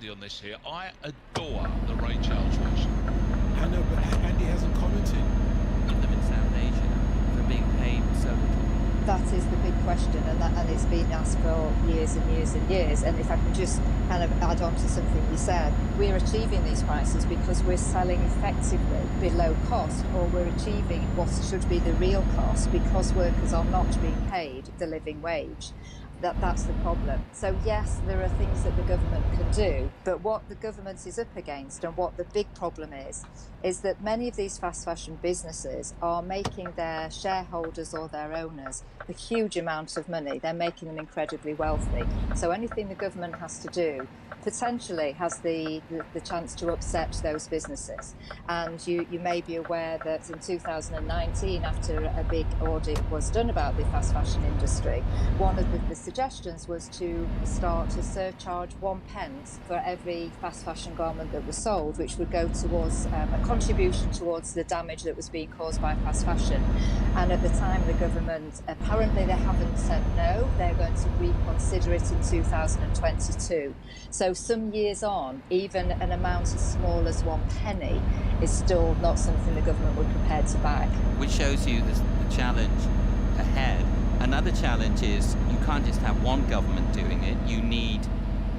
Andy on this here. I adore the Ray Charles version. I know, but Andy hasn't commented. Of them in South Asia for being paid so little. That is the big question, and it's been asked for years and years and years. And if I can just kind of add on to something you said, we're achieving these prices because we're selling effectively below cost, or we're achieving what should be the real cost because workers are not being paid the living wage. That's the problem. So yes, there are things that the government can do, but what the government is up against and what the big problem is that many of these fast fashion businesses are making their shareholders or their owners a huge amount of money. They're making them incredibly wealthy. So anything the government has to do potentially has the chance to upset those businesses. And you may be aware that in 2019, after a big audit was done about the fast fashion industry, one of the suggestions was to start a surcharge 1 pence for every fast fashion garment that was sold, which would go towards a contribution towards the damage that was being caused by fast fashion. And at the time, the government, apparently they haven't said no, they're going to reconsider it in 2022. So some years on, even an amount as small as 1 penny is still not something the government would be prepared to back. Which shows you the challenge ahead. Another challenge is you can't just have one government doing it. You need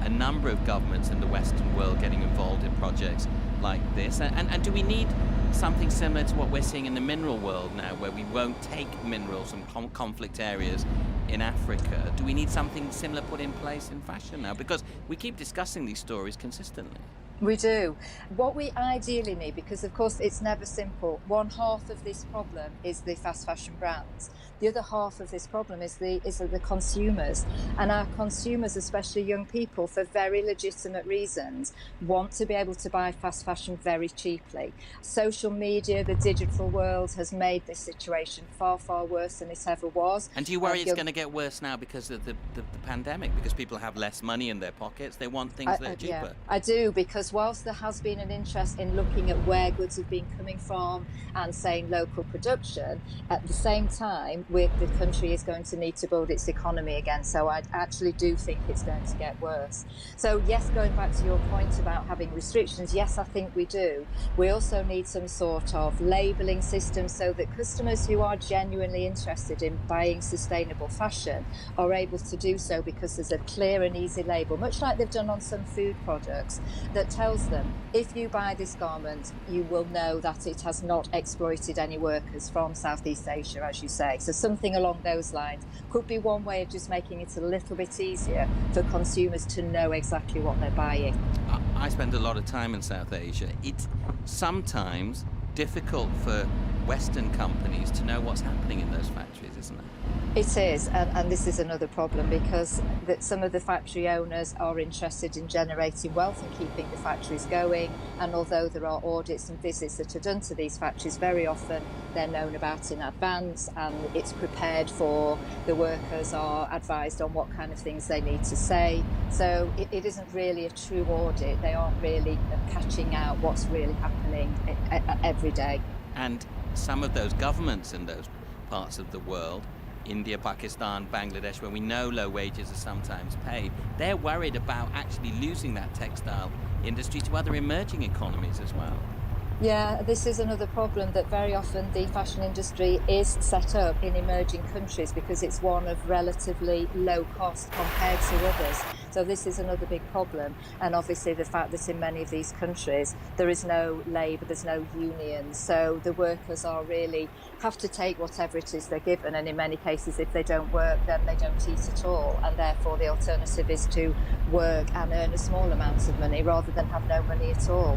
a number of governments in the Western world getting involved in projects like this. And do we need something similar to what we're seeing in the mineral world now, where we won't take minerals from conflict areas in Africa? Do we need something similar put in place in fashion now? Because we keep discussing these stories consistently. We do. What we ideally need, because of course it's never simple, one half of this problem is the fast fashion brands. The other half of this problem is the consumers. And our consumers, especially young people, for very legitimate reasons, want to be able to buy fast fashion very cheaply. Social media, the digital world has made this situation far, far worse than it ever was. And do you worry it's going to get worse now because of the pandemic? Because people have less money in their pockets, they want things that are cheaper. Yeah, I do, because whilst there has been an interest in looking at where goods have been coming from and saying local production, at the same time, the country is going to need to build its economy again. So I actually do think it's going to get worse. So yes, going back to your point about having restrictions, yes, I think we do. We also need some sort of labelling system so that customers who are genuinely interested in buying sustainable fashion are able to do so, because there's a clear and easy label, much like they've done on some food products, that tells them if you buy this garment, you will know that it has not exploited any workers from Southeast Asia, as you say. So something along those lines could be one way of just making it a little bit easier for consumers to know exactly what they're buying. I spend a lot of time in South Asia. It's sometimes difficult for Western companies to know what's happening in those factories, isn't it? It is, and this is another problem, because some of the factory owners are interested in generating wealth and keeping the factories going, and although there are audits and visits that are done to these factories, very often they're known about in advance and it's prepared for, the workers are advised on what kind of things they need to say. So it isn't really a true audit. They aren't really catching out what's really happening every day. And some of those governments in those parts of the world, India, Pakistan, Bangladesh, where we know low wages are sometimes paid, they're worried about actually losing that textile industry to other emerging economies as well. Yeah, this is another problem, that very often the fashion industry is set up in emerging countries because it's one of relatively low cost compared to others. So this is another big problem. And obviously the fact that in many of these countries there is no labour, there's no unions. So the workers are really have to take whatever it is they're given. And in many cases, if they don't work, then they don't eat at all. And therefore the alternative is to work and earn a small amount of money rather than have no money at all.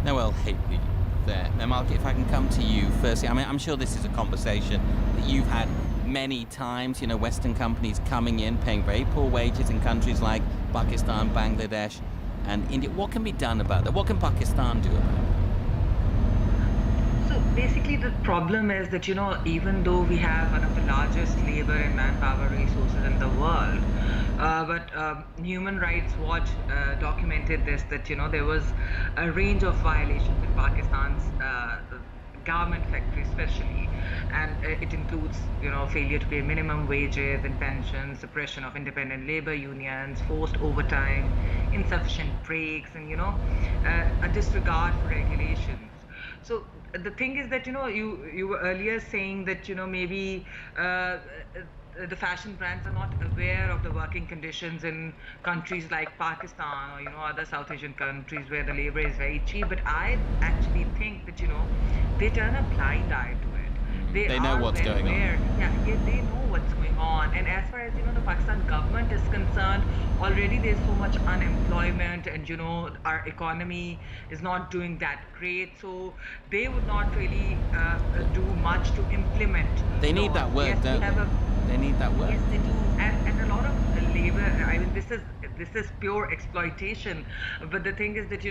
Noel Haley there. Now, Mark, if I can come to you firstly, I mean, I'm sure this is a conversation that you've had many times, you know, Western companies coming in, paying very poor wages in countries like Pakistan, Bangladesh and India. What can be done about that? What can Pakistan do about it? So basically the problem is that, you know, even though we have one of the largest labor and manpower resources in the world, but Human Rights Watch documented this, that, you know, there was a range of violations in Pakistan's garment factories especially, and it includes, failure to pay minimum wages and pensions, suppression of independent labor unions, forced overtime, insufficient breaks, and a disregard for regulations. So the thing is that you were earlier saying that maybe the fashion brands are not aware of the working conditions in countries like Pakistan or other South Asian countries where the labor is very cheap. But I actually think that they turn a blind eye to it. They know are what's well going on. aware. Yeah, they know what's going on. And as far as the Pakistan government is concerned, already there's so much unemployment, and our economy is not doing that great. So they would not really do much to implement They need laws. that work, Yes, we don't have they? a They need that work. Yes, they do, and a lot of labor. I mean, this is pure exploitation. But the thing is that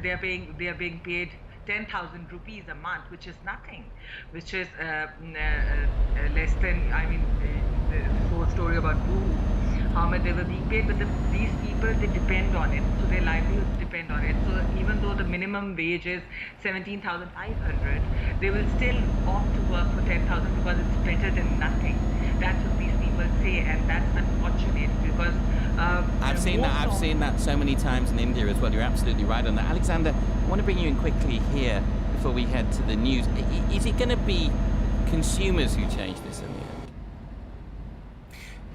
they are being paid 10,000 rupees a month, which is nothing, which is less than. I mean, the whole story about Boo, how much they were being paid, but these people, they depend on it, so their livelihoods depend on it. So even though the minimum wage is 17,500, they will still opt to work for 10,000 because it's better than nothing. That's what these people say, and that's unfortunate because I've seen that. I've seen that so many times in India as well. You're absolutely right on that. Alexander, I want to bring you in quickly here before we head to the news. Is it going to be consumers who change this in the end?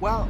Well,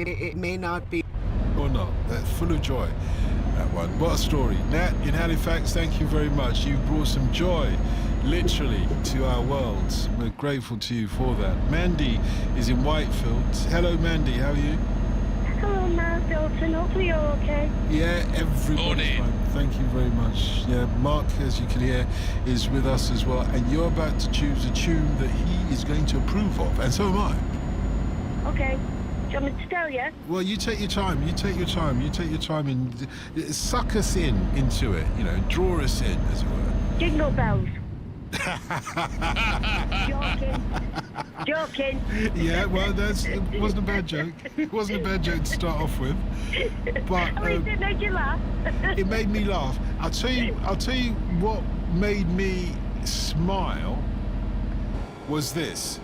it may not be. Or not. That's full of joy, that one. What a story. Nat in Halifax, thank you very much. You brought some joy, literally, to our worlds. We're grateful to you for that. Mandy is in Whitefield. Hello, Mandy. How are you? Hello, Mark Dalton. Hopefully you're okay. Yeah, everybody's Morning. fine. Thank you very much. Yeah, Mark, as you can hear, is with us as well. And you're about to choose a tune that he is going to approve of. And so am I. Okay. Do you want me to tell you? Well, you take your time. You take your time. You take your time and suck us into it. You know, draw us in, as it were. Jingle bells. Joking. Yeah, well, it wasn't a bad joke. It wasn't a bad joke to start off with. But At least it made you laugh. it made me laugh. I'll tell you what made me smile was this.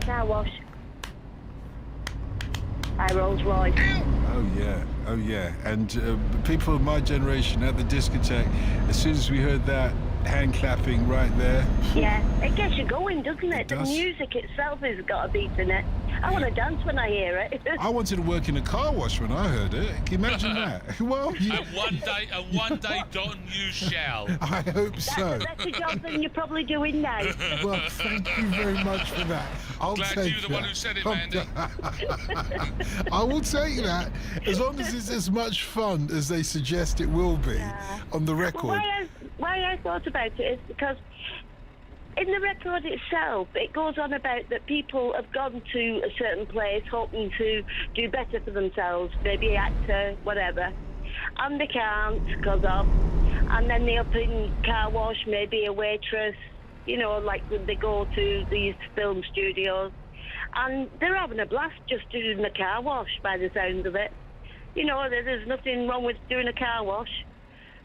Car wash. I Rolls Royce. Oh yeah. And people of my generation at the discotheque, as soon as we heard that hand clapping right there. Yeah, it gets you going, doesn't it? The does. music itself has got a beat in it. I want to dance when I hear it. I wanted to work in a car wash when I heard it. Can you imagine that? Well, yeah, And one day, Don, you shall. I hope so. That's a job that you're probably doing now. Well, thank you very much for that. I'll Glad take you're the that. one who said it, Mandy. I will take that as long as it's as much fun as they suggest it will be on the record. Well, why I thought about it is because in the record itself, it goes on about that people have gone to a certain place hoping to do better for themselves, maybe actor, whatever, and they can't because of, and then they up in car wash, maybe a waitress, you know, like when they go to these film studios, and they're having a blast just doing the car wash by the sound of it. You know, there's nothing wrong with doing a car wash.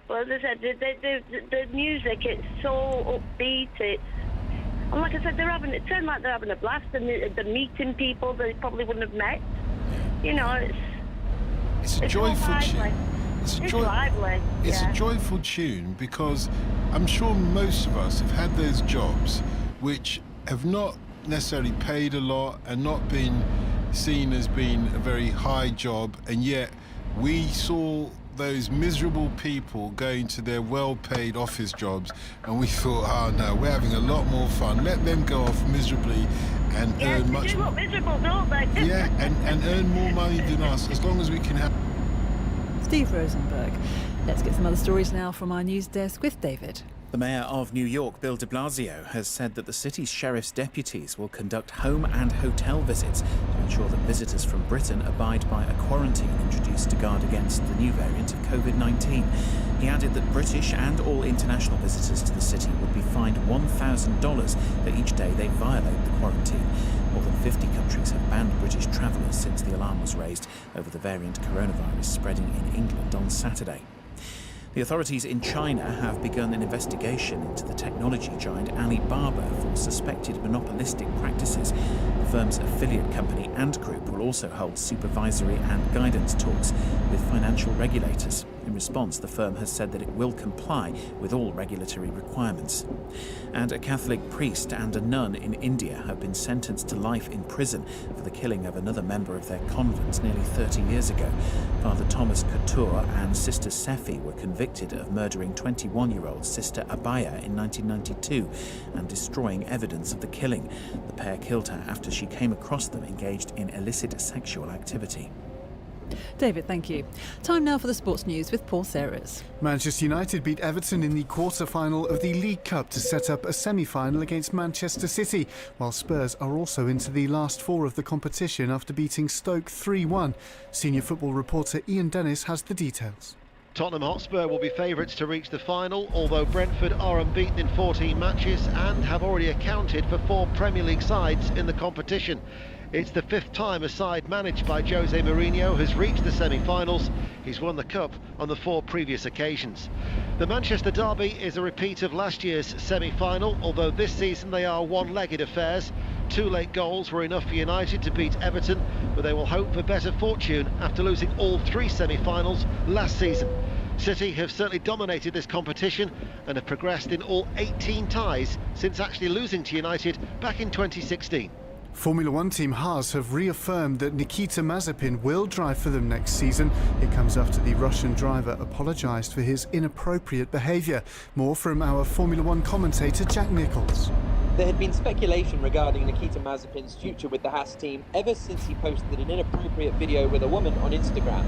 Well, as I said, the music, it's so upbeat, and like I said, it sounds like they're having a blast, and they're meeting people they probably wouldn't have met. You know, It's a joyful tune. It's lively. It's a joyful tune because I'm sure most of us have had those jobs which have not necessarily paid a lot and not been seen as being a very high job, and yet we saw those miserable people going to their well-paid office jobs, and we thought, oh no, we're having a lot more fun. Let them go off miserably and earn much more. Miserable, don't they? Yeah, and earn more money than us, as long as we can have. Steve Rosenberg. Let's get some other stories now from our news desk with David. The Mayor of New York, Bill de Blasio, has said that the city's sheriff's deputies will conduct home and hotel visits to ensure that visitors from Britain abide by a quarantine introduced to guard against the new variant of COVID-19. He added that British and all international visitors to the city would be fined $1,000 for each day they violate the quarantine. More than 50 countries have banned British travellers since the alarm was raised over the variant coronavirus spreading in England on Saturday. The authorities in China have begun an investigation into the technology giant Alibaba for suspected monopolistic practices. The firm's affiliate company Ant Group will also hold supervisory and guidance talks with financial regulators. In response, the firm has said that it will comply with all regulatory requirements. And a Catholic priest and a nun in India have been sentenced to life in prison for the killing of another member of their convent nearly 30 years ago. Father Thomas Couture and Sister Sephi were convicted of murdering 21-year-old Sister Abaya in 1992 and destroying evidence of the killing. The pair killed her after she came across them engaged in illicit sexual activity. David, thank you. Time now for the sports news with Paul Serres. Manchester United beat Everton in the quarter-final of the League Cup to set up a semi-final against Manchester City, while Spurs are also into the last four of the competition after beating Stoke 3-1. Senior football reporter Ian Dennis has the details. Tottenham Hotspur will be favourites to reach the final, although Brentford are unbeaten in 14 matches and have already accounted for 4 Premier League sides in the competition. It's the 5th time a side managed by Jose Mourinho has reached the semi-finals. He's won the Cup on the 4 previous occasions. The Manchester derby is a repeat of last year's semi-final, although this season they are one-legged affairs. 2 late goals were enough for United to beat Everton, but they will hope for better fortune after losing all 3 semi-finals last season. City have certainly dominated this competition and have progressed in all 18 ties since actually losing to United back in 2016. Formula One team Haas have reaffirmed that Nikita Mazepin will drive for them next season. It comes after the Russian driver apologised for his inappropriate behaviour. More from our Formula One commentator Jack Nicholls. There had been speculation regarding Nikita Mazepin's future with the Haas team ever since he posted an inappropriate video with a woman on Instagram.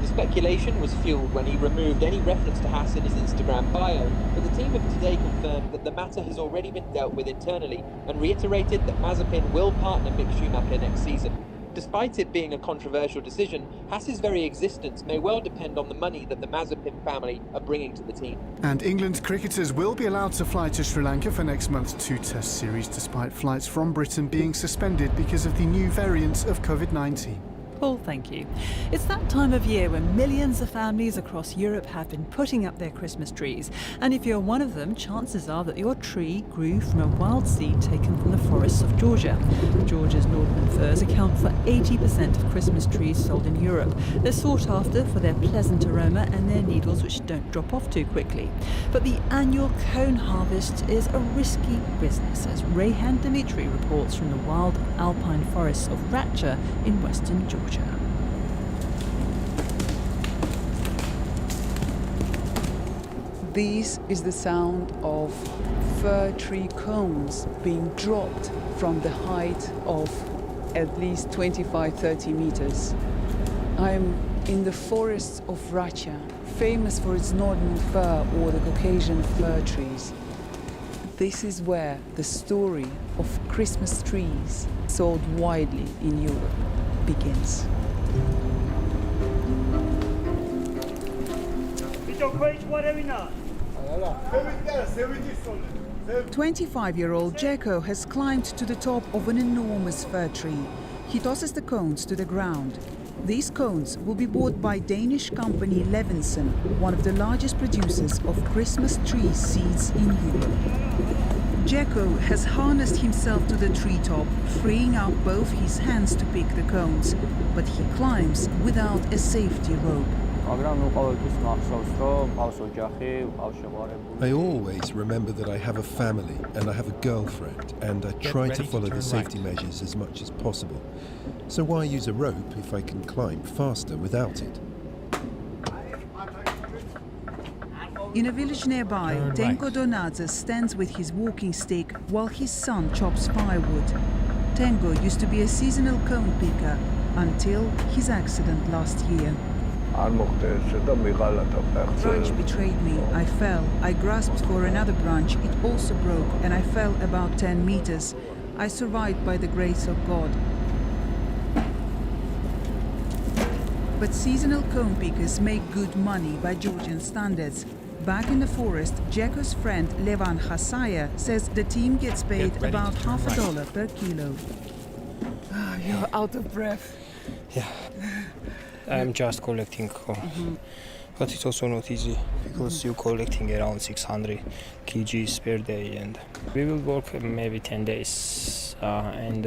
The speculation was fueled when he removed any reference to Haas in his Instagram bio, but the team have today confirmed that the matter has already been dealt with internally and reiterated that Mazepin will partner Mick Schumacher next season. Despite it being a controversial decision, Haas's very existence may well depend on the money that the Mazepin family are bringing to the team. And England cricketers will be allowed to fly to Sri Lanka for next month's 2 Test series, despite flights from Britain being suspended because of the new variants of COVID-19. Paul, thank you. It's that time of year when millions of families across Europe have been putting up their Christmas trees. And if you're one of them, chances are that your tree grew from a wild seed taken from the forests of Georgia. Georgia's northern firs account for 80% of Christmas trees sold in Europe. They're sought after for their pleasant aroma and their needles, which don't drop off too quickly. But the annual cone harvest is a risky business, as Rayhan Dimitri reports from the wild alpine forests of Ratcha in western Georgia. This is the sound of fir tree cones being dropped from the height of at least 25-30 meters. I'm in the forests of Ratcha, famous for its northern fir or the Caucasian fir trees. This is where the story of Christmas trees sold widely in Europe begins. 25-year-old Jeko has climbed to the top of an enormous fir tree. He tosses the cones to the ground. These cones will be bought by Danish company Levinson, one of the largest producers of Christmas tree seeds in Europe. Jeko has harnessed himself to the treetop, freeing up both his hands to pick the cones, but he climbs without a safety rope. I always remember that I have a family and I have a girlfriend, and I try to follow the safety measures as much as possible. So why use a rope if I can climb faster without it? In a village nearby, Tenko Donadze stands with his walking stick while his son chops firewood. Tenko used to be a seasonal cone picker until his accident last year. The branch betrayed me. I fell. I grasped for another branch. It also broke, and I fell about 10 meters. I survived by the grace of God. But seasonal cone pickers make good money by Georgian standards. Back in the forest, Jeko's friend Levan Hasaya says the team gets paid about $50 per kilo. You're out of breath. Yeah. I'm just collecting, but it's also not easy because you're collecting around 600 kgs per day, and we will work maybe 10 days, and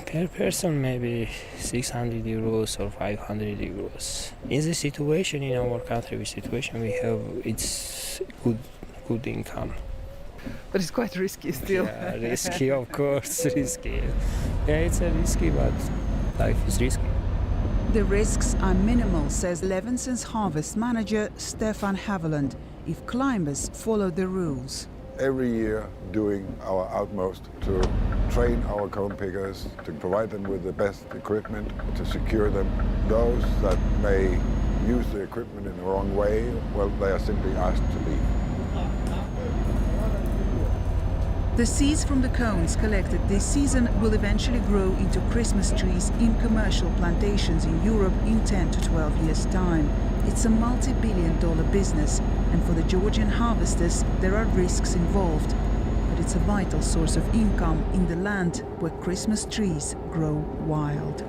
per person maybe 600 euros or 500 euros. In the situation in our country, the situation we have, it's good income. But it's quite risky still. Yeah, risky, of course, risky. Yeah, it's a risky, but life is risky. The risks are minimal, says Levinson's harvest manager Stefan Haviland, if climbers follow the rules. Every year doing our utmost to train our cone pickers, to provide them with the best equipment, to secure them. Those that may use the equipment in the wrong way, well, they are simply asked to leave. The seeds from the cones collected this season will eventually grow into Christmas trees in commercial plantations in Europe in 10 to 12 years' time. It's a multi-billion-dollar business, and for the Georgian harvesters, there are risks involved. But it's a vital source of income in the land where Christmas trees grow wild.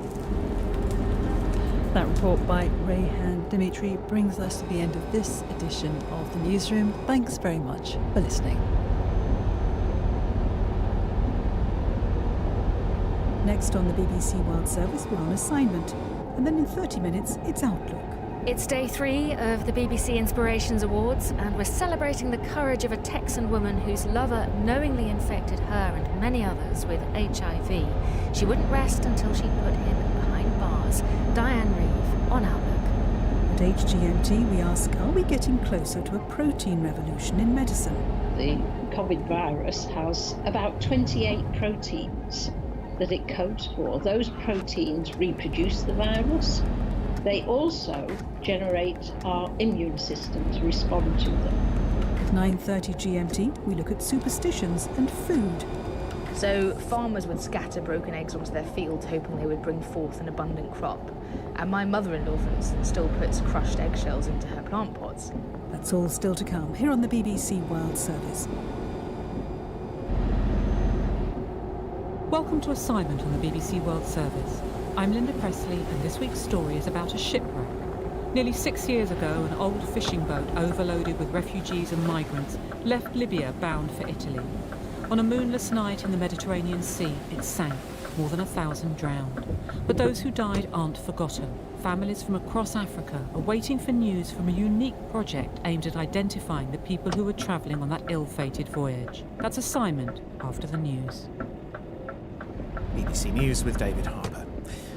That report by Rayhan Dimitri brings us to the end of this edition of the Newsroom. Thanks very much for listening. Next on the BBC World Service, we're on assignment. And then in 30 minutes, it's Outlook. It's day 3 of the BBC Inspirations Awards, and we're celebrating the courage of a Texan woman whose lover knowingly infected her and many others with HIV. She wouldn't rest until she put him behind bars. Diane Reeve on Outlook. At HGMT, we ask, are we getting closer to a protein revolution in medicine? The COVID virus has about 28 proteins that it codes for. Those proteins reproduce the virus. They also generate our immune system to respond to them. At 9:30 GMT, we look at superstitions and food. So farmers would scatter broken eggs onto their fields hoping they would bring forth an abundant crop. And my mother-in-law, for instance, still puts crushed eggshells into her plant pots. That's all still to come here on the BBC World Service. Welcome to Assignment on the BBC World Service. I'm Linda Presley, and this week's story is about a shipwreck. Nearly 6 years ago, an old fishing boat overloaded with refugees and migrants left Libya bound for Italy. On a moonless night in the Mediterranean Sea, it sank. More than 1,000 drowned. But those who died aren't forgotten. Families from across Africa are waiting for news from a unique project aimed at identifying the people who were travelling on that ill-fated voyage. That's Assignment after the news. BBC News with David Harper.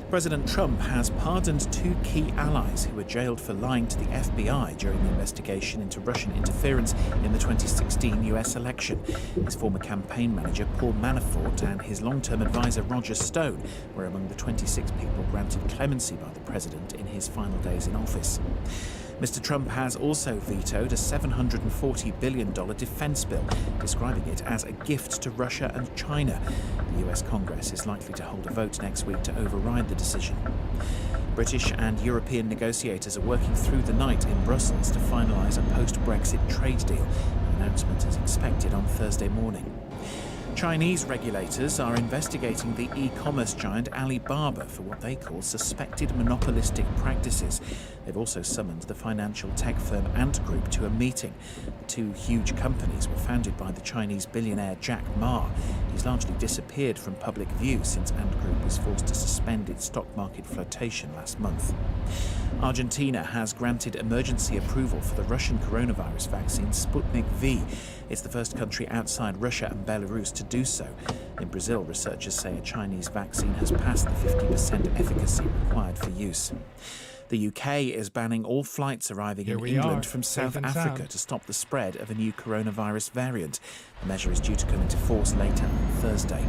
President Trump has pardoned 2 key allies who were jailed for lying to the FBI during the investigation into Russian interference in the 2016 US election. His former campaign manager Paul Manafort and his long-term advisor Roger Stone were among the 26 people granted clemency by the president in his final days in office. Mr. Trump has also vetoed a $740 billion defense bill, describing it as a gift to Russia and China. The US Congress is likely to hold a vote next week to override the decision. British and European negotiators are working through the night in Brussels to finalise a post-Brexit trade deal. An announcement is expected on Thursday morning. Chinese regulators are investigating the e-commerce giant Alibaba for what they call suspected monopolistic practices. They've also summoned the financial tech firm Ant Group to a meeting. The 2 huge companies were founded by the Chinese billionaire Jack Ma. He's largely disappeared from public view since Ant Group was forced to suspend its stock market flotation last month. Argentina has granted emergency approval for the Russian coronavirus vaccine Sputnik V. It's the first country outside Russia and Belarus to do so. In Brazil, researchers say a Chinese vaccine has passed the 50% efficacy required for use. The UK is banning all flights arriving in England from South Africa to stop the spread of a new coronavirus variant. The measure is due to come into force later on Thursday.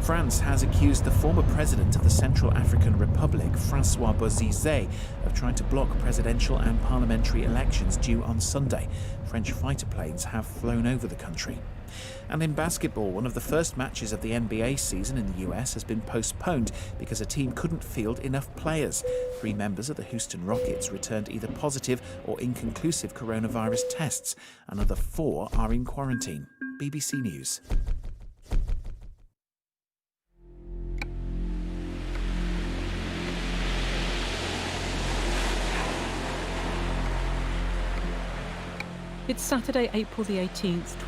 France has accused the former president of the Central African Republic, Francois Bozizé, of trying to block presidential and parliamentary elections due on Sunday. French fighter planes have flown over the country. And in basketball, one of the first matches of the NBA season in the US has been postponed because a team couldn't field enough players. 3 members of the Houston Rockets returned either positive or inconclusive coronavirus tests. Another 4 are in quarantine. BBC News. It's Saturday, April the 18th,